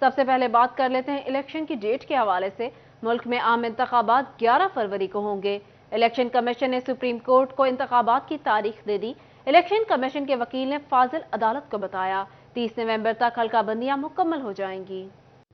سب سے پہلے بات کر لیتے ہیں الیکشن کی ڈیٹ کے حوالے سے۔ ملک میں عام انتخابات 11 فروری کو ہوں گے۔ الیکشن کمیشن نے سپریم کورٹ کو انتخابات کی تاریخ دے دی۔ الیکشن کمیشن کے وکیل نے فاضل عدالت کو بتایا 30 نومبر تک حلقہ بندیاں مکمل ہو جائیں گی۔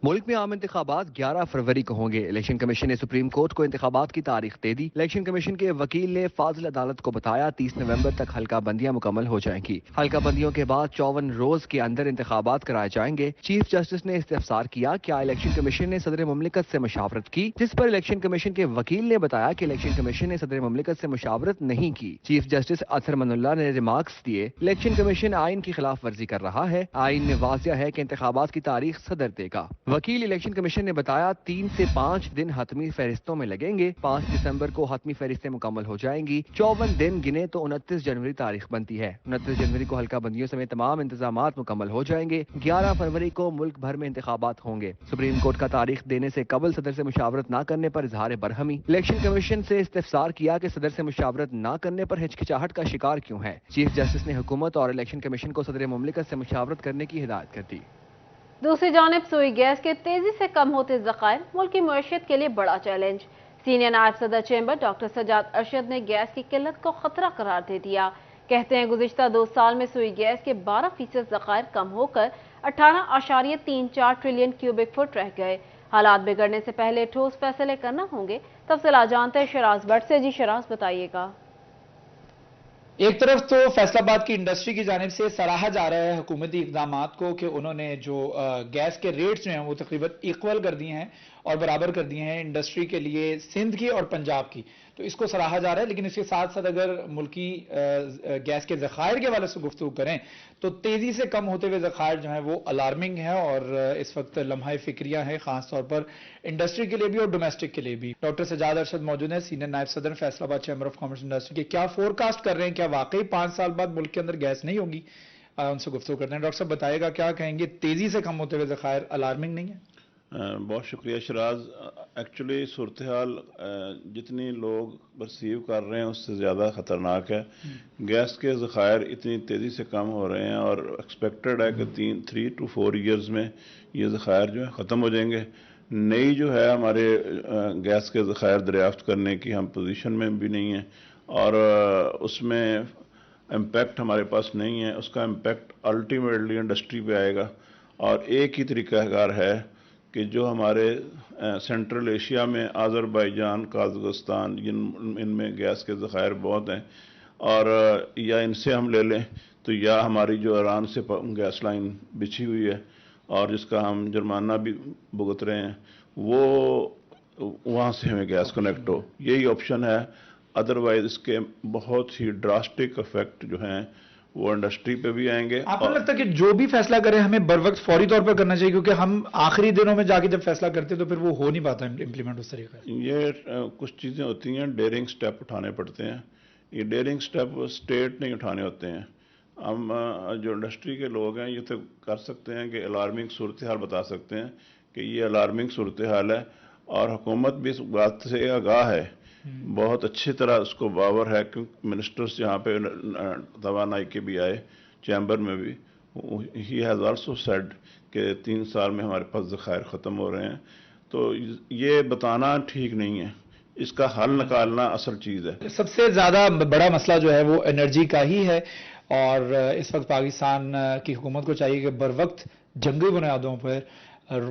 ملک میں عام انتخابات 11 فروری کو ہوں گے۔ الیکشن کمیشن نے سپریم کورٹ کو انتخابات کی تاریخ دے دی۔ الیکشن کمیشن کے وکیل نے فاضل عدالت کو بتایا 30 نومبر تک حلقہ بندیاں مکمل ہو جائیں گی۔ حلقہ بندیوں کے بعد 54 روز کے اندر انتخابات کرائے جائیں گے۔ چیف جسٹس نے استفسار کیا کیا الیکشن کمیشن نے صدر مملکت سے مشاورت کی، جس پر الیکشن کمیشن کے وکیل نے بتایا کہ الیکشن کمیشن نے صدر مملکت سے مشاورت نہیں کی۔ چیف جسٹس اطہر من اللہ نے ریمارکس دیے، الیکشن کمیشن آئین کی خلاف ورزی کر رہا ہے۔ آئین میں واضح ہے کہ انتخابات کی تاریخ صدر دے گا۔ وکیل الیکشن کمیشن نے بتایا 3 سے 5 دن حتمی فہرستوں میں لگیں گے۔ 5 دسمبر کو حتمی فہرستیں مکمل ہو جائیں گی۔ 54 دن گنے تو 29 جنوری تاریخ بنتی ہے۔ 29 جنوری کو حلقہ بندیوں سمیت تمام انتظامات مکمل ہو جائیں گے۔ 11 فروری کو ملک بھر میں انتخابات ہوں گے۔ سپریم کورٹ کا تاریخ دینے سے قبل صدر سے مشاورت نہ کرنے پر اظہار برہمی۔ الیکشن کمیشن سے استفسار کیا کہ صدر سے مشاورت نہ کرنے پر ہچکچاہٹ کا شکار کیوں ہے۔ چیف جسٹس نے حکومت اور الیکشن کمیشن کو صدر مملکت سے مشاورت کرنے کی ہدایت کر دی۔ دوسری جانب سوئی گیس کے تیزی سے کم ہوتے ذخائر ملکی معیشت کے لیے بڑا چیلنج۔ سینئر نائب صدر چیمبر ڈاکٹر سجاد ارشد نے گیس کی قلت کو خطرہ قرار دے دیا۔ کہتے ہیں گزشتہ 2 سال میں سوئی گیس کے 12% ذخائر کم ہو کر 18.34 ٹریلین کیوبک فٹ رہ گئے۔ حالات بگڑنے سے پہلے ٹھوس فیصلے کرنا ہوں گے۔ تفصیلات جانتے ہیں شراز بٹ سے۔ جی شراز، بتائیے گا۔ ایک طرف تو فیصل آباد کی انڈسٹری کی جانب سے سراہا جا رہا ہے حکومتی اقدامات کو کہ انہوں نے جو گیس کے ریٹس جو ہیں وہ تقریباً ایکول کر دیے ہیں اور برابر کر دیے ہیں انڈسٹری کے لیے، سندھ کی اور پنجاب کی، تو اس کو سراہا جا رہا ہے۔ لیکن اس کے ساتھ ساتھ اگر ملکی گیس کے ذخائر کے حوالے سے گفتگو کریں تو تیزی سے کم ہوتے ہوئے ذخائر جو ہیں وہ الارمنگ ہیں اور اس وقت لمحہ فکریہ ہیں، خاص طور پر انڈسٹری کے لیے بھی اور ڈومیسٹک کے لیے بھی۔ ڈاکٹر سجاد ارشد موجود ہیں، سینئر نائب صدر فیصل آباد چیمبر آف کامرس انڈسٹری کے۔ کیا فور کاسٹ کر رہے ہیں، کیا واقعی 5 سال بعد ملک کے اندر گیس نہیں ہوگی؟ ان سے گفتگو کرتے ہیں۔ ڈاکٹر صاحب بتائے گا، کیا کہیں گے تیزی سے کم ہوتے ہوئے ذخائر الارمنگ نہیں ہے؟ بہت شکریہ شراز۔ ایکچولی صورتحال جتنی لوگ پرسیو کر رہے ہیں اس سے زیادہ خطرناک ہے۔ گیس کے ذخائر اتنی تیزی سے کم ہو رہے ہیں اور ایکسپیکٹڈ ہے کہ 3 to 4 ایئرز میں یہ ذخائر جو ہے ختم ہو جائیں گے۔ نئی جو ہے ہمارے گیس کے ذخائر دریافت کرنے کی ہم پوزیشن میں بھی نہیں ہیں اور اس میں امپیکٹ ہمارے پاس نہیں ہے۔ اس کا امپیکٹ الٹیمیٹلی انڈسٹری پہ آئے گا اور ایک ہی طریقہ کار ہے کہ جو ہمارے سینٹرل ایشیا میں آذربائیجان، قازقستان، ان میں گیس کے ذخائر بہت ہیں اور یا ان سے ہم لے لیں تو یا ہماری جو ایران سے گیس لائن بچھی ہوئی ہے اور جس کا ہم جرمانہ بھی بھگت رہے ہیں، وہ وہاں سے ہمیں گیس کنیکٹ ہو، یہی آپشن ہے۔ ادروائز اس کے بہت ہی ڈراسٹک افیکٹ جو ہیں وہ انڈسٹری پہ بھی آئیں گے۔ آپ کو لگتا ہے کہ جو بھی فیصلہ کریں ہمیں بر وقت فوری طور پر کرنا چاہیے، کیونکہ ہم آخری دنوں میں جا کے جب فیصلہ کرتے ہیں تو پھر وہ ہو نہیں پاتا امپلیمنٹ اس طریقے سے؟ یہ کچھ چیزیں ہوتی ہیں، ڈیرنگ سٹیپ اٹھانے پڑتے ہیں۔ یہ ڈیرنگ سٹیپ اسٹیٹ نہیں اٹھانے ہوتے ہیں۔ ہم جو انڈسٹری کے لوگ ہیں یہ تو کر سکتے ہیں کہ الارمنگ صورتحال بتا سکتے ہیں کہ یہ الارمنگ صورتحال ہے اور حکومت بھی اس بات سے آگاہ ہے، بہت اچھی طرح اس کو باور ہے، کیونکہ منسٹرز یہاں پہ توانائی کے بھی آئے، چیمبر میں بھی، ہی ہیز آلسو سیڈ کہ 3 سال میں ہمارے پاس ذخائر ختم ہو رہے ہیں۔ تو یہ بتانا ٹھیک نہیں ہے، اس کا حل نکالنا اصل چیز ہے۔ سب سے زیادہ بڑا مسئلہ جو ہے وہ انرجی کا ہی ہے اور اس وقت پاکستان کی حکومت کو چاہیے کہ بر وقت جنگی بنیادوں پر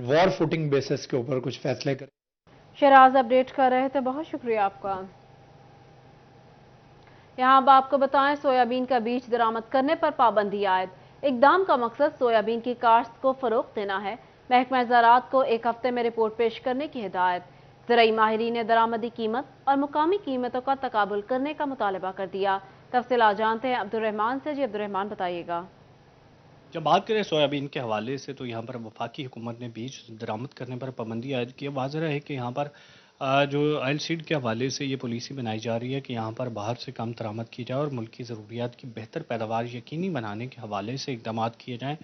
وار فوٹنگ بیسس کے اوپر کچھ فیصلے کرے۔ شراز اپڈیٹ کر رہے تھے، بہت شکریہ آپ کا۔ یہاں اب آپ کو بتائیں سویابین کا بیج درآمد کرنے پر پابندی عائد۔ اقدام کا مقصد سویابین کی کاشت کو فروغ دینا ہے۔ محکمہ زراعت کو 1 ہفتے میں رپورٹ پیش کرنے کی ہدایت۔ زرعی ماہرین نے درآمدی قیمت اور مقامی قیمتوں کا تقابل کرنے کا مطالبہ کر دیا۔ تفصیلات جانتے ہیں عبدالرحمان سے۔ جی عبدالرحمان، بتائیے گا۔ جب بات کریں سویابین کے حوالے سے تو یہاں پر وفاقی حکومت نے بیج درآمد کرنے پر پابندی عائد کی ہے۔ واضح ہے کہ یہاں پر جو آئل سیڈ کے حوالے سے یہ پالیسی بنائی جا رہی ہے کہ یہاں پر باہر سے کم درآمد کی جائے اور ملکی ضروریات کی بہتر پیداوار یقینی بنانے کے حوالے سے اقدامات کیے جائیں۔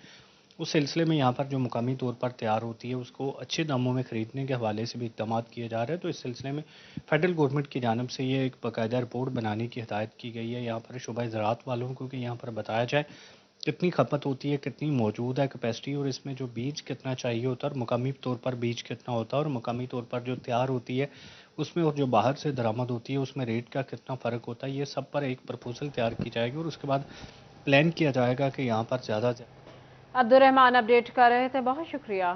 اس سلسلے میں یہاں پر جو مقامی طور پر تیار ہوتی ہے اس کو اچھے داموں میں خریدنے کے حوالے سے بھی اقدامات کیے جا رہے ہیں۔ تو اس سلسلے میں فیڈرل گورنمنٹ کی جانب سے یہ ایک باقاعدہ رپورٹ بنانے کی ہدایت کی گئی ہے یہاں پر شعبہ زراعت والوں کو، کہ یہاں پر بتایا جائے कितनी खपत होती है, कितनी मौजूद है कैपेसिटी, और इसमें जो बीज कितना चाहिए होता है और मुकामी तौर पर बीज कितना होता है, और मुकामी तौर पर जो तैयार होती है उसमें और जो बाहर से दरामद होती है उसमें रेट का कितना फ़र्क होता है, ये सब पर एक प्रपोजल तैयार की जाएगी और उसके बाद प्लान किया जाएगा कि यहाँ पर ज़्यादा अब्दुर्रहमान अपडेट कर रहे थे, बहुत शुक्रिया।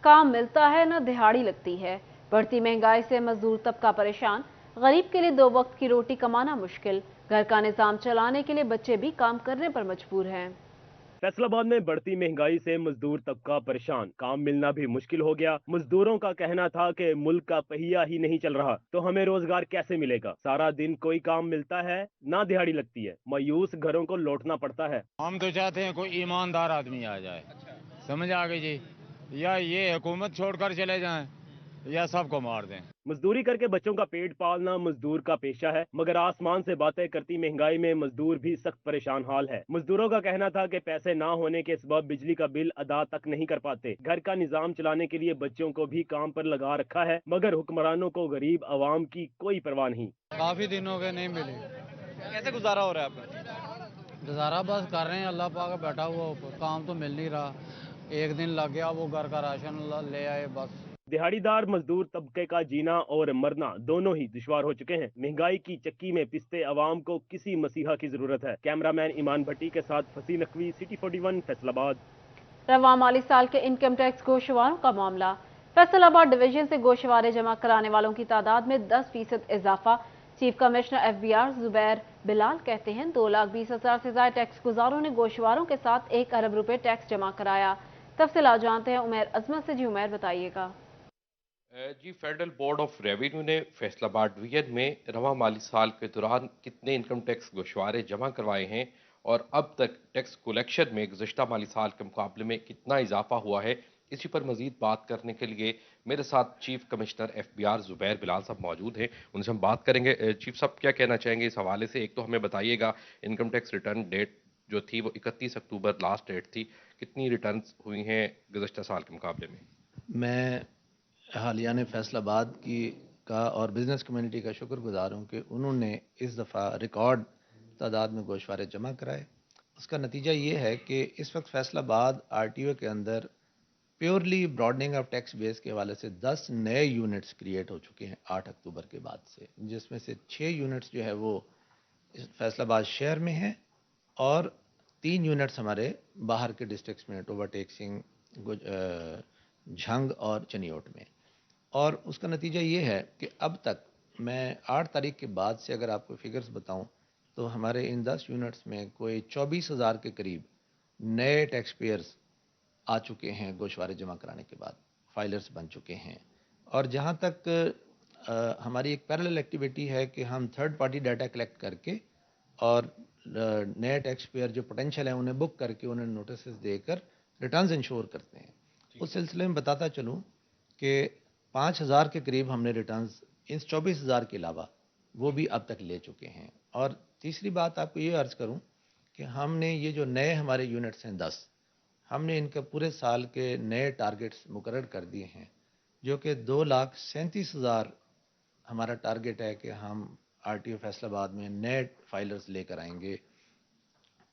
काम मिलता है न दिहाड़ी लगती है। बढ़ती महंगाई से मजदूर तबका परेशान। गरीब के लिए 2 वक्त की रोटी कमाना मुश्किल। घर का निजाम चलाने के लिए बच्चे भी काम करने पर मजबूर हैं। फैसलाबाद में बढ़ती महंगाई से मजदूर तबका परेशान, काम मिलना भी मुश्किल हो गया। मजदूरों का कहना था कि मुल्क का पहिया ही नहीं चल रहा, तो हमें रोजगार कैसे मिलेगा। सारा दिन कोई काम मिलता है ना दिहाड़ी लगती है, मायूस घरों को लौटना पड़ता है। हम तो चाहते हैं कोई ईमानदार आदमी आ जाए, समझ आ गई जी, या ये हुकूमत छोड़कर चले जाएं या सबको मार दें। मजदूरी करके बच्चों का पेट पालना मजदूर का पेशा है, मगर आसमान से बातें करती महंगाई में मजदूर भी सख्त परेशान हाल है। मजदूरों का कहना था कि पैसे ना होने के सबब बिजली का बिल अदा तक नहीं कर पाते। घर का निजाम चलाने के लिए बच्चों को भी काम पर लगा रखा है, मगर हुक्मरानों को गरीब आवाम की कोई परवाह नहीं। काफी दिन हो गए नहीं मिली। कैसे गुजारा हो रहा है आपका? गुजारा बस कर रहे हैं, अल्लाह पाक बैठा हुआ ऊपर, काम तो मिल नहीं रहा। एक दिन लग गया, वो घर का राशन ले आए बस। दिहाड़ीदार मजदूर तबके का जीना और मरना दोनों ही दुश्वार हो चुके हैं। महंगाई की चक्की में पिसते अवाम को किसी मसीहा की जरूरत है। कैमरामैन ईमान भट्टी के साथ फसी नकवी, सिटी 41 फैसलाबाद। रवां माली साल के इनकम टैक्स गोशवारों का मामला। फैसलाबाद डिवीजन से गोशवारे जमा कराने वालों की तादाद में 10% इजाफा। Chief commissioner FBR Zubair Bilal कहते हैं 2,20,000 से ज्यादा टैक्स गुजारों ने गोशवारों के साथ 1 अरब रुपए टैक्स जमा कराया। तफसीलात जानते हैं उमैर अजमत से। जी उमैर, बताइएगा। जी, फेडरल बोर्ड ऑफ रेवेन्यू ने फैसलाबाद डिवीजन में रवां माली साल के दौरान कितने इनकम टैक्स गोशवारे जमा करवाए हैं और अब तक टैक्स कलेक्शन में गुज़श्ता माली साल के मुकाबले में कितना इजाफा हुआ है, इसी पर मजीद बात करने के लिए मेरे साथ chief commissioner FBR Zubair Bilal साहब मौजूद हैं। उनसे हम बात करेंगे। चीफ साहब, क्या कहना चाहेंगे इस हवाले से? एक तो हमें बताइएगा, इनकम टैक्स रिटर्न डेट जो थी वो 31 अक्टूबर लास्ट डेट थी, कितनी रिटर्न हुई हैं गुज़श्ता साल के मुकाबले में? मैं हालिया ने फैसलाबाद का और बिज़नेस कम्युनिटी का शुक्रगुजार हूँ कि उन्होंने इस दफ़ा रिकॉर्ड तादाद में गोशवारे जमा कराए। उसका नतीजा ये है कि इस वक्त फैसलाबाद RTO के अंदर purely broadening of tax base के हवाले से 10 नए यूनिट्स क्रिएट हो चुके हैं 8 अक्टूबर के बाद से, जिसमें से 6 यूनिट्स जो है वो फैसलाबाद शहर में हैं और 3 यूनिट्स हमारे बाहर के डिस्ट्रिक्ट्स में, ओवरटेक्सिंग, झंग और चनियोट में। और उसका नतीजा ये है कि अब तक मैं 8 तारीख के बाद से अगर आपको फिगर्स बताऊं तो हमारे इन 10 यूनिट्स में कोई 24,000 के करीब नए टैक्स पेयर्स आ चुके हैं गोशवारे जमा कराने के बाद, फाइलर्स बन चुके हैं। और जहां तक हमारी एक पैरेलल एक्टिविटी है कि हम थर्ड पार्टी डाटा कलेक्ट करके और नए टैक्स पेयर जो पोटेंशियल है उन्हें बुक करके उन्हें नोटिस देकर रिटर्न्स इंश्योर करते हैं। उस सिलसिले में बताता चलूँ कि 5,000 के करीब हमने रिटर्न्स इन 24,000 के अलावा वो भी अब तक ले चुके हैं। और तीसरी बात आपको ये अर्ज़ करूं कि हमने ये जो नए हमारे यूनिट्स हैं 10, हमने इनके पूरे साल के नए टारगेट्स मुकर्रर कर दिए हैं, जो कि 2,37,000 हमारा टारगेट है कि हम RTO फैसलाबाद में नए फाइलर्स लेकर आएंगे,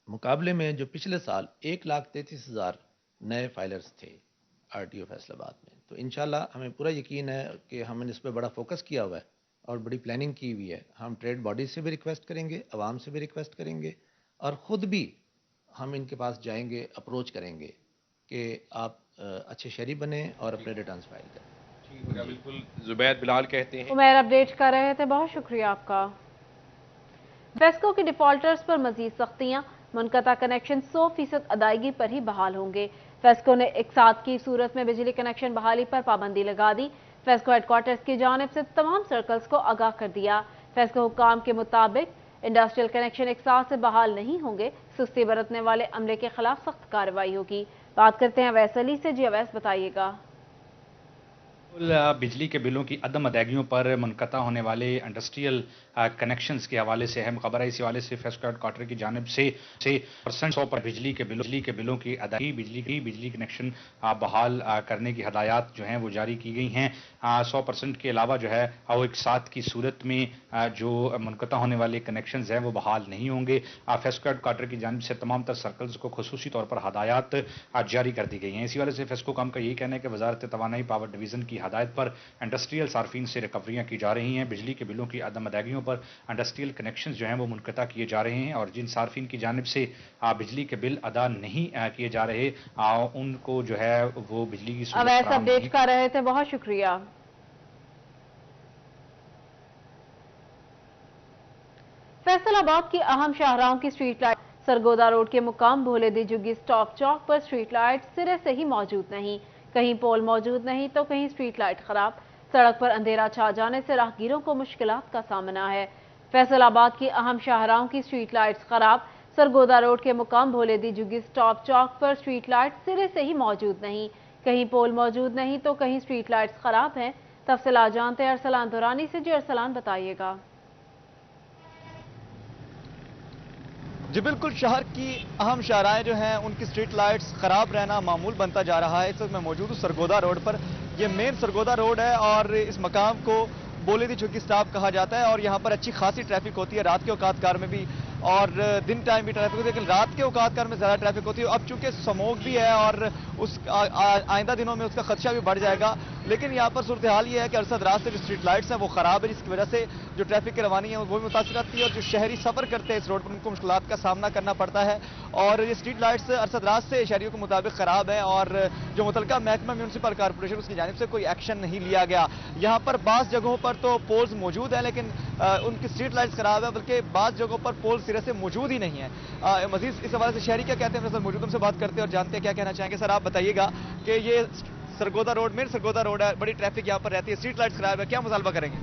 मुकाबले में जो पिछले साल 1,33,000 नए फाइलर्स थे RTO फैसलाबाद में। तो इंशाल्लाह हमें पूरा यकीन है कि हमने इस पर बड़ा फोकस किया हुआ है और बड़ी प्लानिंग की हुई है। हम ट्रेड बॉडीज से भी रिक्वेस्ट करेंगे, आवाम से भी रिक्वेस्ट करेंगे और ख़ुद भी हम इनके पास जाएंगे, अप्रोच करेंगे कि आप अच्छे शहरी बने और अपने रिटर्न्स फाइल करें। बिल्कुल, जुबैर बिलाल कहते हैं। उमैर अपडेट कर रहे थे, बहुत शुक्रिया आपका। फेस्को के डिफॉल्टर्स पर मजीद सख्तियां। मुनक़ता कनेक्शन 100% अदायगी पर ही बहाल होंगे। फेस्को ने इकसात की सूरत में बिजली कनेक्शन बहाली पर पाबंदी लगा दी। फेस्को हेडक्वार्टर्स की जानिब से तमाम सर्कल्स को आगाह कर दिया। फेस्को हुक्काम के मुताबिक इंडस्ट्रियल कनेक्शन इकसात से बहाल नहीं होंगे। सुस्ती बरतने वाले अमले के खिलाफ सख्त कार्रवाई होगी। बात करते हैं अवैस अली से। जी अवैस, बताइएगा। बिजली के बिलों की अदम अदायगियों पर मुनक़ता होने वाले इंडस्ट्रियल कनेक्शंस के हवाले से अहम खबर है। इस हवाले से फेस क्वार्टर की जानिब से 100% पर बिजली के बिलों की अदायगी बिजली कनेक्शन बहाल करने की हदायत जो हैं वो जारी की गई हैं। 100% के अलावा जो है वो एक साथ की सूरत में जो मुनक़ता होने वाले कनेक्शंस हैं वो बहाल नहीं होंगे। फेस क्वार्टर की जानिब से तमाम तर सर्कल्स को खुसूसी तौर पर हदायत जारी कर दी गई हैं। इसी वजह से फेस्को काम का यही कहना है कि वजारत तवानाई पावर डिवीज़न की हदायत पर इंडस्ट्रियल सार्फिन से रिकवरियाँ की जा रही हैं। बिजली के बिलों की अदम अदायगियों पर इंडस्ट्रियल कनेक्शन जो हैं वो मुनक़ता किए जा रहे हैं और जिन सार्फिन की जानिब से बिजली के बिल अदा नहीं किए जा रहे उनको जो है वो बिजली की अवैस अपडेट कर रहे थे, बहुत शुक्रिया। फैसलाबाद की अहम शाहराहों की स्ट्रीट लाइट सरगोदा रोड के मुकाम भोले दी जुग्गी स्टॉप चौक पर स्ट्रीट लाइट सिरे से ही मौजूद नहीं, कहीं पोल मौजूद नहीं तो कहीं स्ट्रीट लाइट खराब। सड़क पर अंधेरा छा जाने से राहगीरों को मुश्किलात का सामना है। फैसलाबाद की अहम शाहराहों की स्ट्रीट लाइट्स खराब। सरगोदा रोड के मुकाम भोले दी जुग्गी स्टॉप चौक पर स्ट्रीट लाइट सिरे से ही मौजूद नहीं, कहीं पोल मौजूद नहीं तो कहीं स्ट्रीट लाइट्स खराब हैं। तफसीलात जानते हैं अरसलान दुरानी से। जी अरसलान, बताइएगा। जी बिल्कुल, शहर की अहम शाहराएं जो हैं उनकी स्ट्रीट लाइट्स ख़राब रहना मामूल बनता जा रहा है। इस वक्त मैं मौजूद हूँ सरगोदा रोड पर। ये मेन सरगोदा रोड है और इस मकाम को बोले दी झुग्गी स्टॉप कहा जाता है और यहाँ पर अच्छी खासी ट्रैफिक होती है, रात के औकात कार में भी और दिन टाइम भी ट्रैफिक होती है, लेकिन रात के औकात कार में ज़्यादा ट्रैफिक होती है। अब चूंकि स्मोक भी है और उस आइंदा दिनों में उसका खदशा भी बढ़ जाएगा, लेकिन यहाँ पर सूरत हाल ये है कि अरसद रात से जो स्ट्रीट लाइट्स हैं वो ख़राब है, जिसकी वजह से जो ट्रैफिक की रवानी है वो भी मुतासर रहती है और जो शहरी सफ़र करते हैं इस रोड पर उनको मुश्किलात का सामना करना पड़ता है। और ये स्ट्रीट लाइट्स अरसद रात से शहरियों के मुताबिक ख़राब है और जो मुतलका महकमा म्यूनसिपल कॉरपोरेशन उसकी जानिब से कोई एक्शन नहीं लिया गया। यहाँ पर बाज़ जगहों पर तो पोल्स मौजूद हैं लेकिन उनकी स्ट्रीट लाइट्स ख़राब है, बल्कि बाज़ जगहों पर पोल सिरे से मौजूद ही नहीं है। मजीद इस हवाले से शहरी क्या कहते हैं, मौजूद उनसे बात करते हैं और जानते हैं क्या कहना चाहेंगे। सर, आप बताइएगा कि ये सरगोदा रोड में सरगोदा रोड है, बड़ी ट्रैफिक यहाँ पर रहती है, स्ट्रीट लाइट्स खराब है, क्या मुतालबा करेंगे?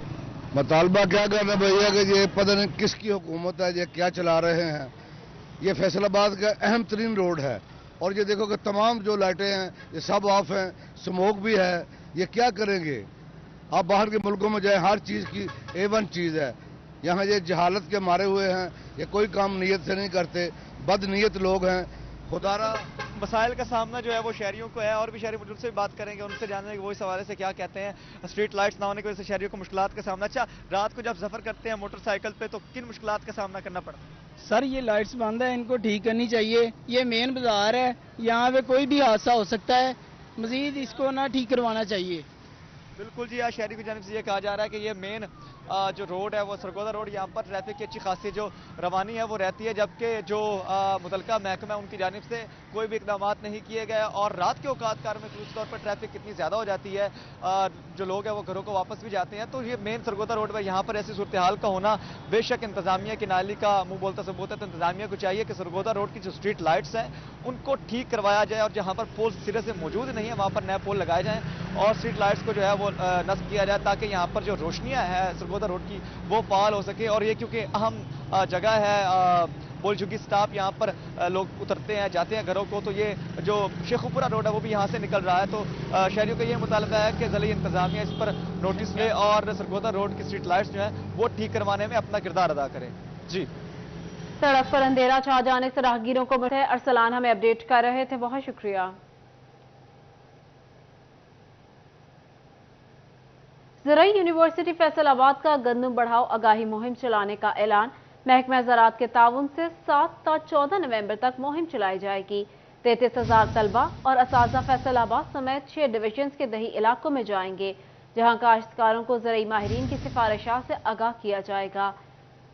मुतालबा क्या करना भैया कि ये पता नहीं किसकी हुकूमत है, ये क्या चला रहे हैं। ये फैसलाबाद का अहम तरीन रोड है और ये देखो कि तमाम जो लाइटें हैं ये सब ऑफ हैं, स्मोक भी है। ये क्या करेंगे? आप बाहर के मुल्कों में जाए, हर चीज़ की A1 चीज़ है। यहाँ ये जहालत के मारे हुए हैं, ये कोई काम नीयत से नहीं करते, बदनीयत लोग हैं। खुदारा मसाइल का सामना जो है वो शहरियों को है और भी शहरी मुझसे भी बात करेंगे, उनसे जानेंगे वो इस हवाले से क्या कहते हैं। स्ट्रीट लाइट्स ना होने की वजह से शहरियों को मुश्किलात का सामना। अच्छा, रात को जब सफ़र करते हैं मोटरसाइकिल पे तो किन मुश्किलात का सामना करना पड़ता है? सर, ये लाइट्स बंद है, इनको ठीक करनी चाहिए। ये मेन बाजार है, यहाँ पे कोई भी हादसा हो सकता है, मजीद इसको ना ठीक करवाना चाहिए। बिल्कुल जी, आज शहरी की जानिब से ये कहा जा रहा है कि ये मेन जो रोड है वो सरगोदा रोड, यहाँ पर ट्रैफिक की अच्छी खासी जो रवानी है वो रहती है, जबकि जो मुतलका महकमा है उनकी जानिब से कोई भी इकदाम नहीं किए गए और रात के औकात कार में खास तौर पर ट्रैफिक कितनी ज़्यादा हो जाती है, जो लोग हैं वो घरों को वापस भी जाते हैं। तो ये मेन सरगोदा रोड पर यहाँ पर ऐसी सूरत हाल का होना बेशक इंतजामिया की नाली का मुँह बोलता सबूत है। तो इंतजामिया को चाहिए कि सरगोदा रोड की जो स्ट्रीट लाइट्स हैं उनको ठीक करवाया जाए और जहाँ पर पोल सिरे से मौजूद नहीं है वहाँ पर नए पोल लगाए जाएँ और स्ट्रीट लाइट्स को जो है वो नस्ब किया जाए ताकि यहाँ पर जो रोशनियाँ हैं सरगोदा रोड की वो फाल हो सके। और ये क्योंकि अहम जगह है, बोल झुग्गी स्टॉप, यहाँ पर लोग उतरते हैं जाते हैं घरों को, तो ये जो शेखुपुरा रोड है वो भी यहाँ से निकल रहा है। तो शहरियों का ये मुतालबा है कि ज़िला इंतजामिया इस पर नोटिस ले और सरगोदा रोड की स्ट्रीट लाइट्स जो हैं वो ठीक करवाने में अपना किरदार अदा करें। जी, सड़क पर अंधेरा छा जाने से राहगीरों को मिले। अरसलान हमें अपडेट कर रहे थे, बहुत शुक्रिया। ज़राई यूनिवर्सिटी फैसलाबाद का गंदम बढ़ाओ आगाही मुहिम चलाने का ऐलान। महकमा ज़राअत के ताउन से 7 ता 14 नवंबर तक मुहिम चलाई जाएगी। 33,000 तलबा और असातिज़ा फैसलाबाद समेत 6 डिवीजन्स के दही इलाकों में जाएंगे, जहां काश्तकारों को ज़राई माहिरीन की सिफारिशात से आगाह किया जाएगा।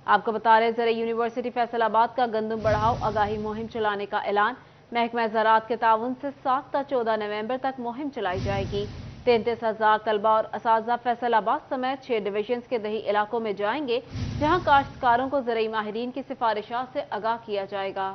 आपको बता रहे, ज़राई यूनिवर्सिटी फैसलाबाद का गंदम बढ़ाओ आगाही मुहिम चलाने का ऐलान। महकमा ज़राअत के ताउन से 7 ता 14 नवंबर तक मुहिम चलाई जाएगी। 33,000 तलबा और असातिज़ा फैसलाबाद समेत 6 डिवीजन्स के दही इलाकों में जाएंगे, जहां काश्तकारों को ज़राई माहिरीन की सिफारिशात से आगाह किया जाएगा।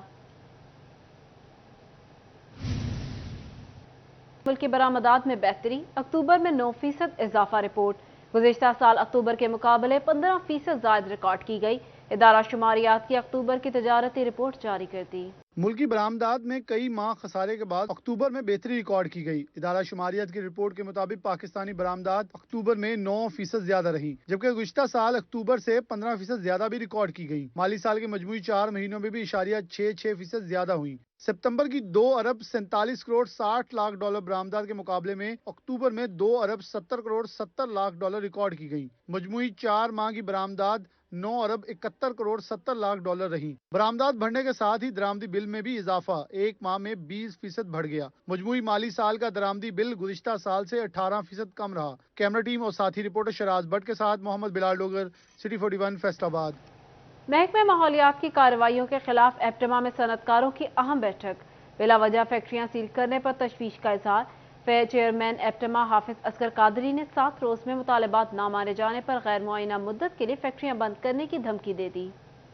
मुल्क की बरामदात में बेहतरी, अक्टूबर में 9% इजाफा रिपोर्ट। गुज़िश्ता साल अक्टूबर के मुकाबले 15% ज़ायद रिकॉर्ड की गई। ادارہ شماریات کی اکتوبر کی تجارتی رپورٹ جاری کر دی۔ ملکی برآمدات میں کئی ماہ خسارے کے بعد اکتوبر میں بہتری ریکارڈ کی گئی۔ ادارہ شماریات کی رپورٹ کے مطابق پاکستانی برآمدات اکتوبر میں 9% زیادہ رہی، جبکہ گزشتہ سال اکتوبر سے 15% زیادہ بھی ریکارڈ کی گئی۔ مالی سال کے مجموعی 4 مہینوں میں بھی 0.66% زیادہ ہوئی۔ ستمبر کی 2 ارب 47 کروڑ 60 لاکھ ڈالر برآمدات کے مقابلے میں اکتوبر میں 2 ارب 70 کروڑ 70 لاکھ ڈالر ریکارڈ کی گئی۔ مجموعی 4 ماہ کی برآمدات 9 ارب 71 کروڑ 70 لاکھ ڈالر رہی۔ برآمدات بڑھنے کے ساتھ ہی درآمدی بل میں بھی اضافہ ایک ماہ میں 20% بڑھ گیا۔ مجموعی مالی سال کا درآمدی بل گزشتہ سال سے 18% کم رہا۔ کیمرہ ٹیم اور ساتھی رپورٹر شراز بٹ کے ساتھ محمد بلال ڈوگر، سٹی 41 فیصل آباد۔ محکمہ ماحولیات کی کارروائیوں کے خلاف ایپٹما میں صنعت کاروں کی اہم بیٹھک، بلا وجہ فیکٹریاں سیل کرنے پر تشویش کا اظہار۔ چیئرمین ایپٹما حافظ اصغر قادری نے 7 روز میں مطالبات نہ مانے جانے پر غیر معینہ مدت کے لیے فیکٹریاں بند کرنے کی دھمکی دے دی۔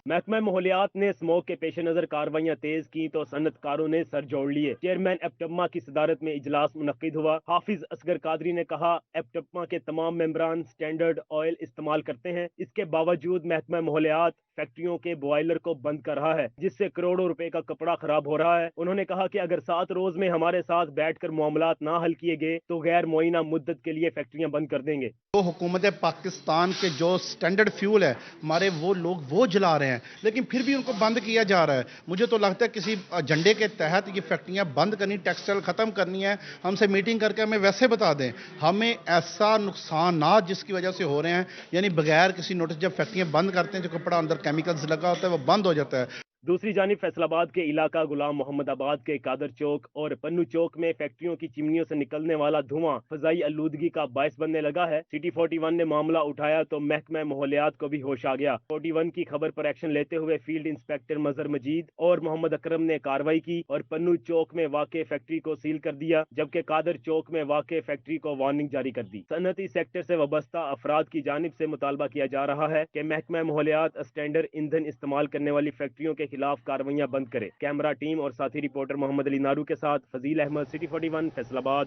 محکمہ ماحولیات نے اسموگ کے پیش نظر کاروائیاں تیز کی تو صنعت کاروں نے سر جوڑ لیے۔ چیئرمین ایپٹما کی صدارت میں اجلاس منعقد ہوا۔ حافظ اصغر قادری نے کہا، ایپٹما کے تمام ممبران سٹینڈرڈ آئل استعمال کرتے ہیں، اس کے باوجود محکمہ ماحولیات فیکٹریوں کے بوائلر کو بند کر رہا ہے، جس سے کروڑوں روپے کا کپڑا خراب ہو رہا ہے۔ انہوں نے کہا کہ اگر 7 روز میں ہمارے ساتھ بیٹھ کر معاملات نہ حل کیے گئے تو غیر معینہ مدت کے لیے فیکٹریاں بند کر دیں گے۔ تو حکومت پاکستان کے جو سٹینڈرڈ فیول ہے ہمارے، وہ لوگ وہ جلا رہے ہیں، لیکن پھر بھی ان کو بند کیا جا رہا ہے۔ مجھے تو لگتا ہے کسی ایجنڈے کے تحت یہ فیکٹریاں بند کرنی، ٹیکسٹائل ختم کرنی ہے، ہم سے میٹنگ کر کے ہمیں ویسے بتا دیں۔ ہمیں ایسا نقصانات جس کی وجہ سے ہو رہے ہیں، یعنی بغیر کسی نوٹس جب فیکٹریاں بند کرتے ہیں، جو کپڑا اندر کیمیکلز لگا ہوتا ہے وہ بند ہو جاتا ہے۔ دوسری جانب فیصل آباد کے علاقہ غلام محمد آباد کے قادر چوک اور پنو چوک میں فیکٹریوں کی چمنیوں سے نکلنے والا دھواں فضائی آلودگی کا باعث بننے لگا ہے۔ سٹی 41 نے معاملہ اٹھایا تو محکمہ ماحولیات کو بھی ہوش آ گیا۔ 41 کی خبر پر ایکشن لیتے ہوئے فیلڈ انسپیکٹر مظہر مجید اور محمد اکرم نے کارروائی کی اور پنو چوک میں واقع فیکٹری کو سیل کر دیا، جبکہ قادر چوک میں واقع فیکٹری کو وارننگ جاری کر دی۔ صنعتی سیکٹر سے وابستہ افراد کی جانب سے مطالبہ کیا جا رہا ہے کہ محکمہ ماحولیات اسٹینڈرڈ ایندھن استعمال کرنے والی فیکٹریوں کے خلاف کارروائیاں بند کرے۔ کیمرہ ٹیم اور ساتھی رپورٹر محمد علی نارو کے ساتھ فضیل احمد، سٹی 41 فیصل آباد۔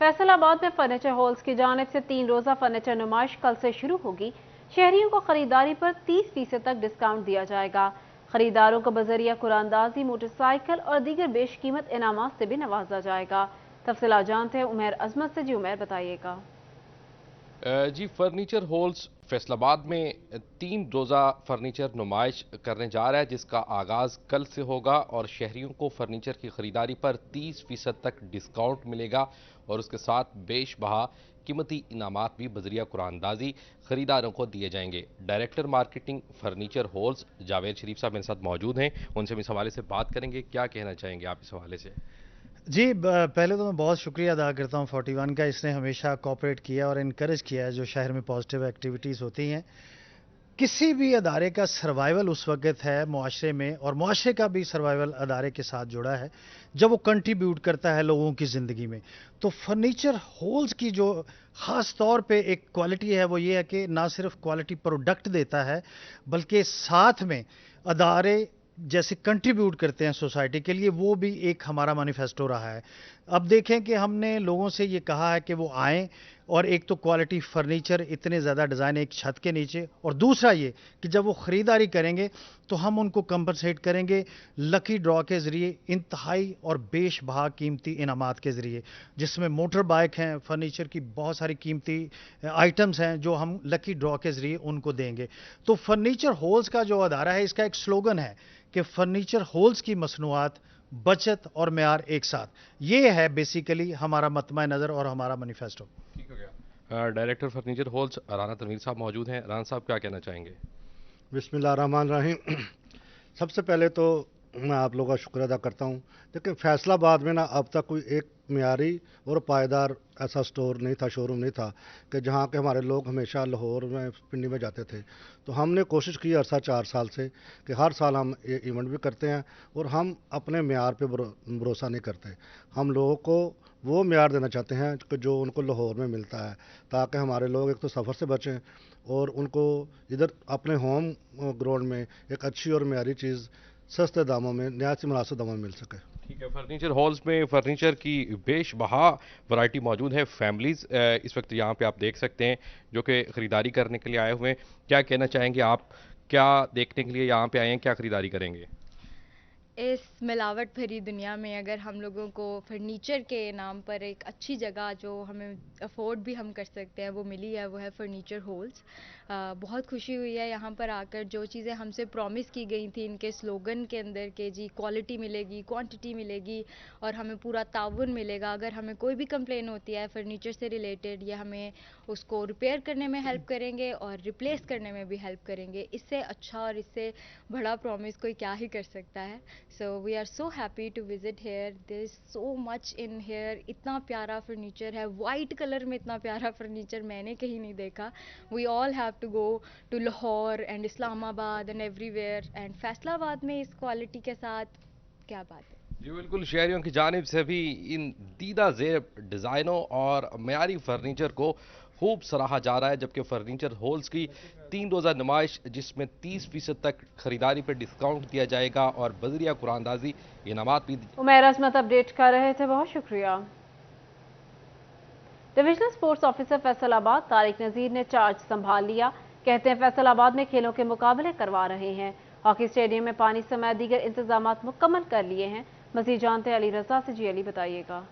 فیصل آباد میں فرنیچر ہالز کی جانب سے 3 روزہ فرنیچر نمائش کل سے شروع ہوگی۔ شہریوں کو خریداری پر 30% تک ڈسکاؤنٹ دیا جائے گا۔ خریداروں کو بذریعہ قراندازی موٹر سائیکل اور دیگر بیش قیمت انعامات سے بھی نوازا جائے گا۔ تفصیلات جانتے ہیں عمیر عظمت سے۔ جی عمیر، بتائیے گا۔ جی، فرنیچر ہالز فیصل آباد میں 3 روزہ فرنیچر نمائش کرنے جا رہا ہے، جس کا آغاز کل سے ہوگا اور شہریوں کو فرنیچر کی خریداری پر 30% تک ڈسکاؤنٹ ملے گا اور اس کے ساتھ بیش بہا قیمتی انعامات بھی بذریعہ قراندازی خریداروں کو دیے جائیں گے۔ Director marketing furniture halls Javed Sharif صاحب میرے ساتھ موجود ہیں، ان سے اس حوالے سے بات کریں گے۔ کیا کہنا چاہیں گے آپ اس حوالے سے؟ جی، پہلے تو میں بہت شکریہ ادا کرتا ہوں 41 کا، اس نے ہمیشہ کوآپریٹ کیا اور انکریج کیا ہے جو شہر میں پازیٹیو ایکٹیویٹیز ہوتی ہیں۔ کسی بھی ادارے کا سروائیول اس وقت ہے معاشرے میں، اور معاشرے کا بھی سروائیول ادارے کے ساتھ جڑا ہے جب وہ کنٹریبیوٹ کرتا ہے لوگوں کی زندگی میں۔ تو فرنیچر ہالز کی جو خاص طور پہ ایک کوالٹی ہے وہ یہ ہے کہ نہ صرف کوالٹی پروڈکٹ دیتا ہے، بلکہ ساتھ میں ادارے جیسے کنٹریبیوٹ کرتے ہیں سوسائٹی کے لیے، وہ بھی ایک ہمارا مینیفیسٹو رہا ہے۔ اب دیکھیں کہ ہم نے لوگوں سے یہ کہا ہے کہ وہ آئیں، اور ایک تو کوالٹی فرنیچر، اتنے زیادہ ڈیزائن ایک چھت کے نیچے، اور دوسرا یہ کہ جب وہ خریداری کریں گے تو ہم ان کو کمپنسیٹ کریں گے لکی ڈرا کے ذریعے، انتہائی اور بیش بہا قیمتی انعامات کے ذریعے، جس میں موٹر بائک ہیں، فرنیچر کی بہت ساری قیمتی آئٹمز ہیں جو ہم لکی ڈرا کے ذریعے ان کو دیں گے۔ تو فرنیچر ہالز کا جو ادارہ ہے، اس کا ایک سلوگن ہے کہ فرنیچر ہالز کی مصنوعات، بچت اور معیار ایک ساتھ۔ یہ ہے بیسیکلی ہمارا مطمع نظر اور ہمارا مینیفیسٹو۔ ٹھیک ہو گیا۔ Director furniture halls Rana Tanveer صاحب موجود ہیں۔ رانا صاحب، کیا کہنا چاہیں گے؟ بسم اللہ الرحمن الرحیم۔ سب سے پہلے تو میں آپ لوگوں کا شکر ادا کرتا ہوں، لیکن فیصل آباد میں اب تک کوئی ایک معیاری اور پائیدار ایسا سٹور نہیں تھا، شو روم نہیں تھا کہ جہاں کے ہمارے لوگ ہمیشہ لاہور میں، پنڈی میں جاتے تھے۔ تو ہم نے کوشش کی عرصہ 4 سال سے کہ ہر سال ہم یہ ایونٹ بھی کرتے ہیں، اور ہم اپنے معیار پہ بھروسہ نہیں کرتے۔ ہم لوگوں کو وہ معیار دینا چاہتے ہیں کہ جو ان کو لاہور میں ملتا ہے، تاکہ ہمارے لوگ ایک تو سفر سے بچیں اور ان کو ادھر اپنے ہوم گراؤنڈ میں ایک اچھی اور معیاری چیز سستے داموں میں، نہایت مناسب داموں میں مل سکے۔ ٹھیک ہے۔ فرنیچر ہالز میں فرنیچر کی بیش بہا ورائٹی موجود ہے۔ فیملیز اس وقت یہاں پہ آپ دیکھ سکتے ہیں جو کہ خریداری کرنے کے لیے آئے ہوئے ہیں۔ کیا کہنا چاہیں گے آپ क्या देखने के लिए यहाँ पे आए हैं, क्या खरीदारी करेंगे? इस मिलावट भरी दुनिया में अगर हम लोगों को फर्नीचर के नाम पर एक अच्छी जगह जो हमें अफोर्ड भी हम कर सकते हैं वो मिली है, वो है फर्नीचर होल्स। बहुत खुशी हुई है यहाँ पर आकर। जो चीज़ें हमसे प्रॉमिस की गई थी इनके स्लोगन के अंदर के जी क्वालिटी मिलेगी, क्वांटिटी मिलेगी और हमें पूरा ताउन मिलेगा। अगर हमें कोई भी कंप्लेन होती है फर्नीचर से रिलेटेड, ये हमें उसको रिपेयर करने में हेल्प करेंगे और रिप्लेस करने में भी हेल्प करेंगे। इससे अच्छा और इससे बड़ा प्रॉमिस कोई क्या ही कर सकता है। So we are so happy to visit here. There is so much in here. इतना प्यारा फर्नीचर है, वाइट कलर में इतना प्यारा फर्नीचर मैंने कहीं नहीं देखा। We all have to go to Lahore and Islamabad and everywhere. And Faisalabad में इस क्वालिटी के साथ क्या बात है। जी बिल्कुल, शहरियों की जानिब से भी इन दीदा ज़ेब डिज़ाइनों और मयारी फर्नीचर को खूब सराहा जा रहा है, जबकि फर्नीचर होल्स की 3 रोज़ा नुमाइश जिसमें 30% तक खरीदारी पर डिस्काउंट दिया जाएगा और बजरिया कुरानदाजी इनामात भी। उमैर अजमत अपडेट कर रहे थे, बहुत शुक्रिया। Divisional sports officer Faisalabad Tariq Nazir ने चार्ज संभाल लिया। कहते हैं फैसलाबाद में खेलों के मुकाबले करवा रहे हैं। हॉकी स्टेडियम में पानी समेत दीगर इंतजाम मुकम्मल कर लिए हैं। मज़ीद जानते हैं अली रजा से। जी अली, बताइएगा।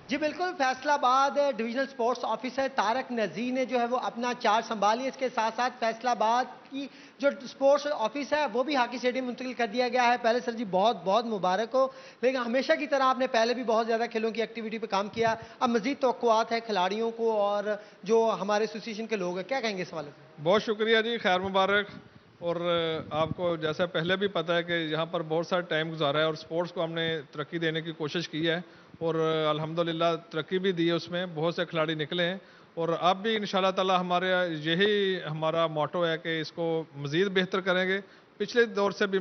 जी बिल्कुल, Faisalabad divisional sports officer Tariq Nazir ने जो है वो अपना चार्ज संभाली। इसके साथ साथ फैसलाबाद की जो स्पोर्ट्स ऑफिस है वो भी हॉकी स्टेडियम मुंतकिल कर दिया गया है। पहले सर जी बहुत बहुत मुबारक हो, लेकिन हमेशा की तरह आपने पहले भी बहुत ज़्यादा खेलों की एक्टिविटी पे काम किया, अब मज़ीद तवक्कुआत है खिलाड़ियों को और जो हमारे एसोसिएशन के लोग हैं, क्या कहेंगे इस वाले से? बहुत शुक्रिया जी, खैर मुबारक। और आपको जैसा पहले भी पता है कि यहाँ पर बहुत सारा टाइम गुजारा है और स्पोर्ट्स को हमने तरक्की देने की कोशिश की है और अल्हम्दुलिल्लाह तरक्की भी दी है, उसमें बहुत से खिलाड़ी निकले हैं और अब भी इंशाल्लाह ताला हमारा मोटो है कि इसको मज़ीद बेहतर करेंगे। पिछले दौर से भी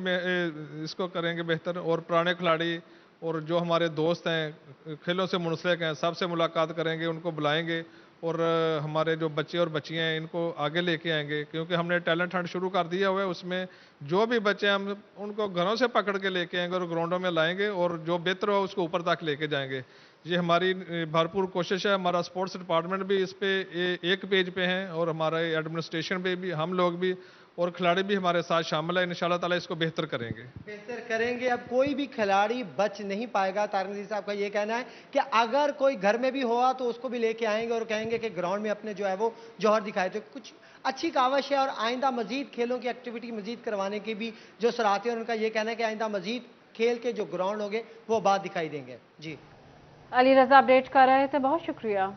इसको करेंगे बेहतर और पुराने खिलाड़ी और जो हमारे दोस्त हैं खेलों से मुंसलिक हैं सबसे मुलाकात करेंगे, उनको बुलाएंगे और हमारे जो बच्चे और बच्चियां हैं इनको आगे लेके आएंगे, क्योंकि हमने टैलेंट हंट शुरू कर दिया हुआ है। उसमें जो भी बच्चे हम उनको घरों से पकड़ के लेके आएंगे और ग्राउंडों में लाएंगे और जो बेहतर हो उसको ऊपर तक लेके जाएंगे। ये हमारी भरपूर कोशिश है। हमारा स्पोर्ट्स डिपार्टमेंट भी इस पे एक पेज पे हैं और हमारे एडमिनिस्ट्रेशन पे भी हम लोग भी और खिलाड़ी भी हमारे साथ शामिल है। इंशाल्लाह ताला इसको बेहतर करेंगे। अब कोई भी खिलाड़ी बच नहीं पाएगा। तारक नज़ीर साहब का ये कहना है कि अगर कोई घर में भी हुआ तो उसको भी लेके आएंगे और कहेंगे कि ग्राउंड में अपने जो है वो जौहर दिखाए। तो कुछ अच्छी कावश है और आइंदा मजीद खेलों की एक्टिविटी मजीद करवाने की भी जो सराहते हैं उनका ये कहना है कि आइंदा मजीद खेल के जो ग्राउंड होंगे वो बात दिखाई देंगे। जी अली रजा अपडेट कर रहे थे, बहुत शुक्रिया।